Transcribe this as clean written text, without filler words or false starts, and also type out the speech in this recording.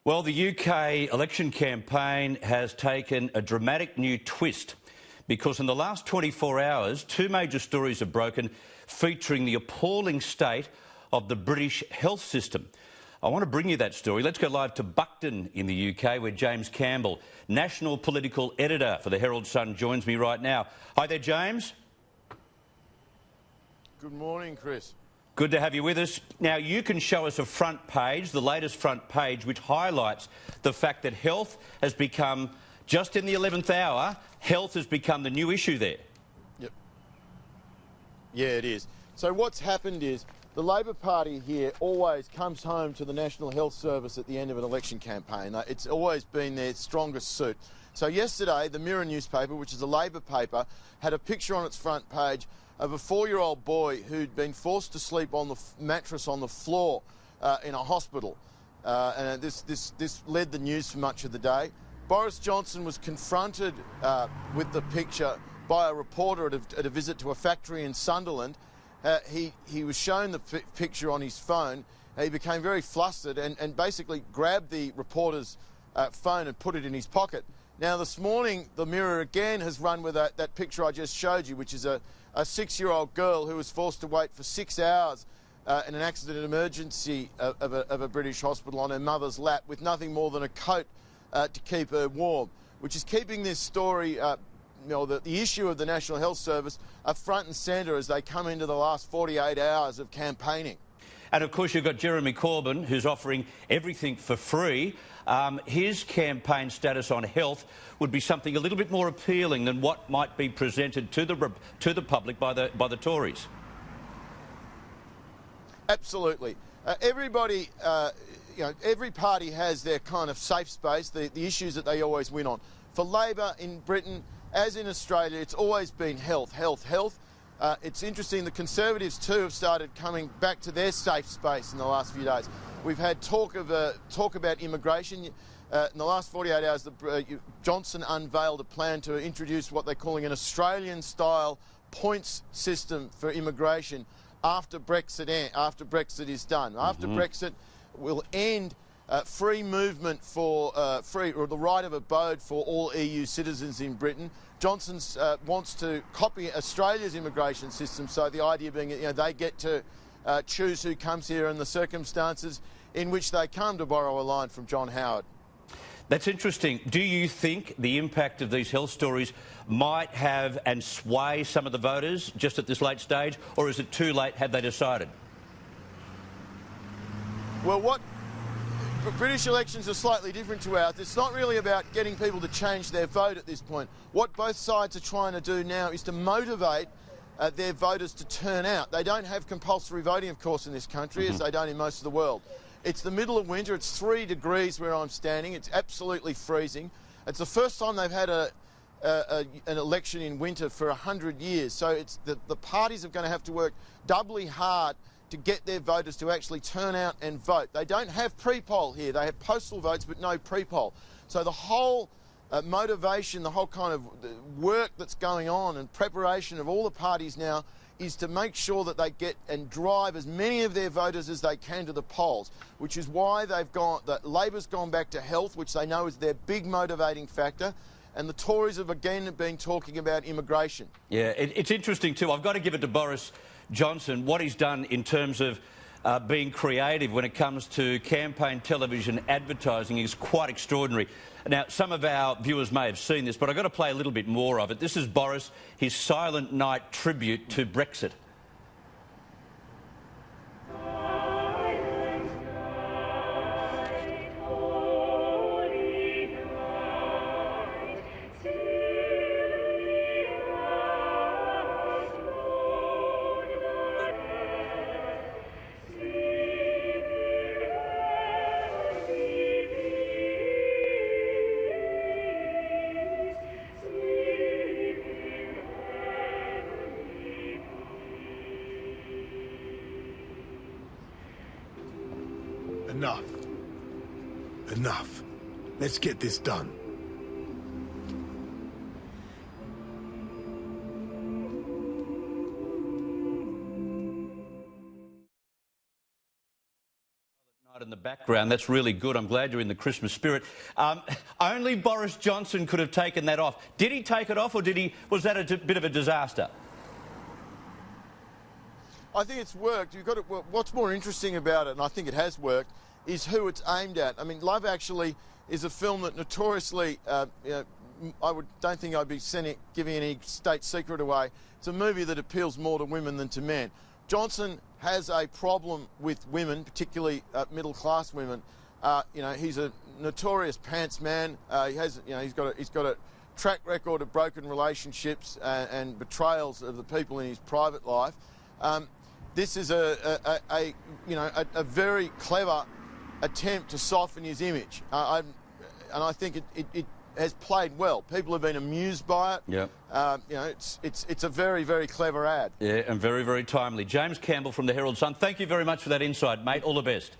Well, the UK election campaign has taken a dramatic new twist because in the last 24 hours, two major stories have broken featuring the appalling state of the British health system. I want to bring you that story. Let's go live to Buckton in the UK where James Campbell, National Political Editor for the Herald Sun, joins me right now. Hi there, James. Good morning, Chris. Good to have you with us. Now, you can show us a front page, the latest front page, which highlights the fact that health has become, just in the 11th hour, health has become the new issue there. Yep. Yeah, it is. So what's happened is the Labor Party here always comes home to the National Health Service at the end of an election campaign. It's always been their strongest suit. So yesterday, the Mirror newspaper, which is a Labor paper, had a picture on its front page of a 4-year-old boy who'd been forced to sleep on the mattress on the floor in a hospital. And this led the news for much of the day. Boris Johnson was confronted with the picture by a reporter at a visit to a factory in Sunderland. He was shown the picture on his phone. He became very flustered and basically grabbed the reporter's phone and put it in his pocket. Now, this morning, the Mirror again has run with that picture I just showed you, which is a 6-year-old girl who was forced to wait for 6 hours in an accident emergency of a British hospital on her mother's lap with nothing more than a coat to keep her warm, which is keeping this story, the issue of the National Health Service, front and centre as they come into the last 48 hours of campaigning. And of course, you've got Jeremy Corbyn, who's offering everything for free. His campaign status on health would be something a little bit more appealing than what might be presented to the public by the Tories. Absolutely. Everybody, every party has their kind of safe space, the issues that they always win on. For Labor in Britain, as in Australia, it's always been health, health, health. It's interesting, the Conservatives too have started coming back to their safe space in the last few days. We've had talk about immigration. In the last 48 hours, Johnson unveiled a plan to introduce what they're calling an Australian-style points system for immigration after Brexit is done. After Brexit, will end free movement for or the right of abode for all EU citizens in Britain. Johnson wants to copy Australia's immigration system, so the idea being they get to choose who comes here and the circumstances in which they come, to borrow a line from John Howard. That's interesting. Do you think the impact of these health stories might have and sway some of the voters just at this late stage, or is it too late? Have they decided? Well, British elections are slightly different to ours. It's not really about getting people to change their vote at this point. What both sides are trying to do now is to motivate their voters to turn out. They don't have compulsory voting, of course, in this country, as they don't in most of the world. It's the middle of winter. It's 3 degrees where I'm standing. It's absolutely freezing. It's the first time they've had an election in winter for 100 years. So it's the parties are going to have to work doubly hard to get their voters to actually turn out and vote. They don't have pre-poll here. They have postal votes but no pre-poll. So the whole motivation, the whole kind of work that's going on and preparation of all the parties now is to make sure that they get and drive as many of their voters as they can to the polls, which is why Labor's gone back to health, which they know is their big motivating factor, and the Tories have again been talking about immigration. Yeah, it's interesting too. I've got to give it to Boris Johnson. What he's done in terms of being creative when it comes to campaign television advertising is quite extraordinary. Now, some of our viewers may have seen this, but I've got to play a little bit more of it. This is Boris, his Silent Night tribute to Brexit. Enough. Enough. Let's get this done. In the background. That's really good. I'm glad you're in the Christmas spirit. Only Boris Johnson could have taken that off. Did he take it off, or was that a bit of a disaster? I think it's worked. What's more interesting about it, and I think it has worked, is who it's aimed at. I mean, Love Actually is a film that notoriously, don't think I'd be giving any state secret away. It's a movie that appeals more to women than to men. Johnson has a problem with women, particularly middle-class women. He's a notorious pants man. He's got a track record of broken relationships and betrayals of the people in his private life. This is a very clever attempt to soften his image, and I think it has played well. People have been amused by it. Yeah. It's a very, very clever ad. Yeah, and very, very timely. James Campbell from the Herald Sun, thank you very much for that insight, mate. All the best.